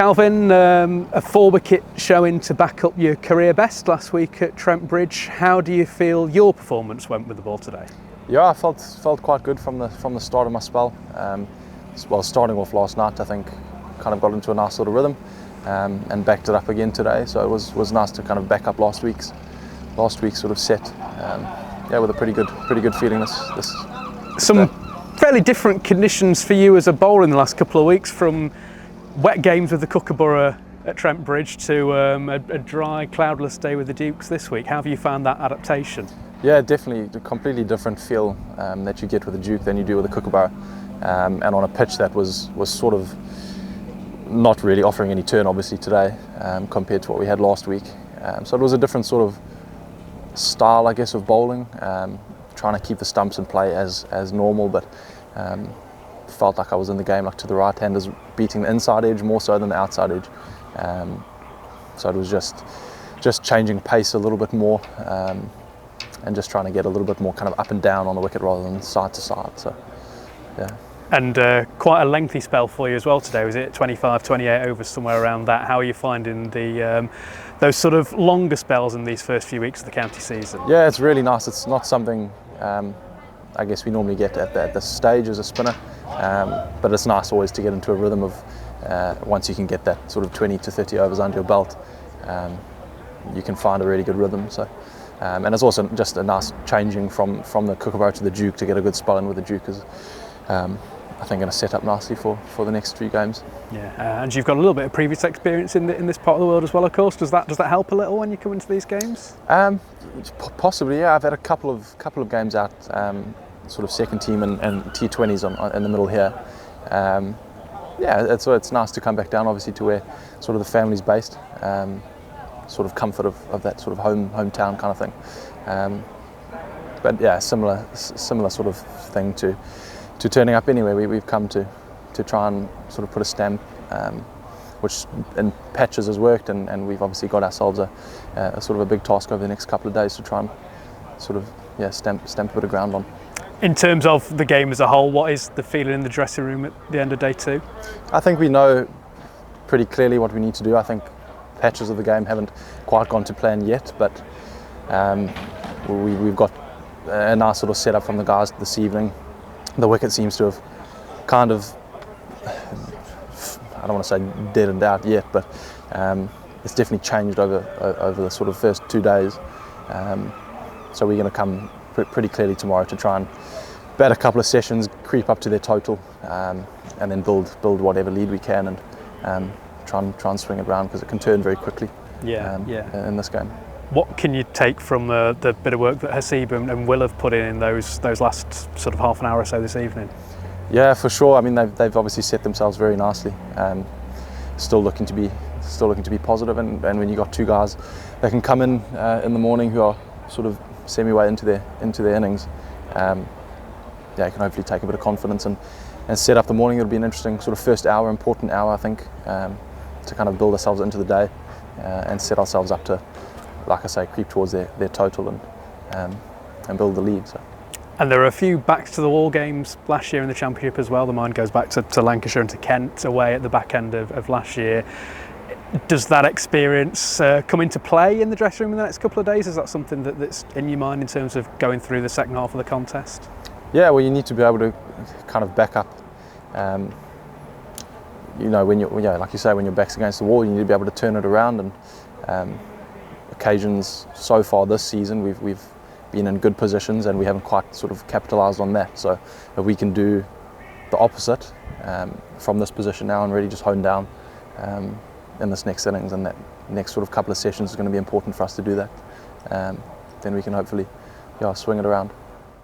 Calvin, a 4-wicket showing to back up your career best last week at Trent Bridge. How do you feel your performance went with the ball today? Yeah, I felt quite good from the start of my spell. Well, starting off last night, I think kind of got into a nice sort of rhythm and backed it up again today. So it was nice to kind of back up last week's sort of set. Yeah, with a pretty good feeling this Some fairly different conditions for you as a bowler in the last couple of weeks, from wet games with the Kookaburra at Trent Bridge to a dry, cloudless day with the Dukes this week. How have you found that adaptation? Yeah, definitely a completely different feel that you get with the Duke than you do with the Kookaburra, and on a pitch that was sort of not really offering any turn obviously today compared to what we had last week. So it was a different sort of style, I guess, of bowling, trying to keep the stumps in play as normal, but felt like I was in the game, like to the right handers beating the inside edge more so than the outside edge. So it was just changing pace a little bit more and just trying to get a little bit more kind of up and down on the wicket rather than side to side. So yeah. And quite a lengthy spell for you as well today. Was it 25, 28 overs, somewhere around that? How are you finding those sort of longer spells in these first few weeks of the county season? Yeah, it's really nice. It's not something I guess we normally get at this stage as a spinner, but it's nice always to get into a rhythm of once you can get that sort of 20 to 30 overs under your belt, you can find a really good rhythm. So, and it's also just a nice changing from the Kookaburra to the Duke to get a good spell in with the Duke is I think going to set up nicely for the next few games. Yeah, and you've got a little bit of previous experience in this part of the world as well, of course. Does that help a little when you come into these games? Possibly, yeah. I've had a couple of games out, sort of second team and T20s in the middle here. Yeah, it's nice to come back down, obviously, to where sort of the family's based, sort of comfort of that sort of hometown kind of thing. But yeah, similar sort of thing to turning up anywhere. We've come to try and sort of put a stamp, which in patches has worked, and we've obviously got ourselves a sort of a big task over the next couple of days to try and sort of stamp a bit of ground on. In terms of the game as a whole, what is the feeling in the dressing room at the end of day two? I think we know pretty clearly what we need to do. I think patches of the game haven't quite gone to plan yet, but we've got a nice sort of setup from the guys this evening. The wicket seems to have kind of, I don't want to say deadened out yet, but it's definitely changed over the sort of first 2 days. So we're going to come pretty clearly tomorrow to try and bat a couple of sessions, creep up to their total, and then build whatever lead we can, and try and swing it around, because it can turn very quickly. In this game. What can you take from the bit of work that Hasib and Will have put in those last sort of half an hour or so this evening? Yeah, for sure. I mean, they've obviously set themselves very nicely. Still looking to be positive, and when you got two guys that can come in the morning who are sort of semi-way into their innings, you can hopefully take a bit of confidence and set up the morning. It'll be an interesting sort of first hour, important hour, I think, to kind of build ourselves into the day and set ourselves up to, like I say, creep towards their total and build the lead. So. And there are a few backs to the wall games last year in the Championship as well. The mind goes back to Lancashire and to Kent away at the back end of last year. Does that experience come into play in the dressing room in the next couple of days? Is that something that's in your mind in terms of going through the second half of the contest? Yeah, well, you need to be able to kind of back up. When you're, like you say, when your back's against the wall, you need to be able to turn it around. And occasions so far this season, we've been in good positions and we haven't quite sort of capitalised on that. So if we can do the opposite from this position now and really just hone down in this next innings, and that next sort of couple of sessions is going to be important for us to do that, then we can hopefully swing it around.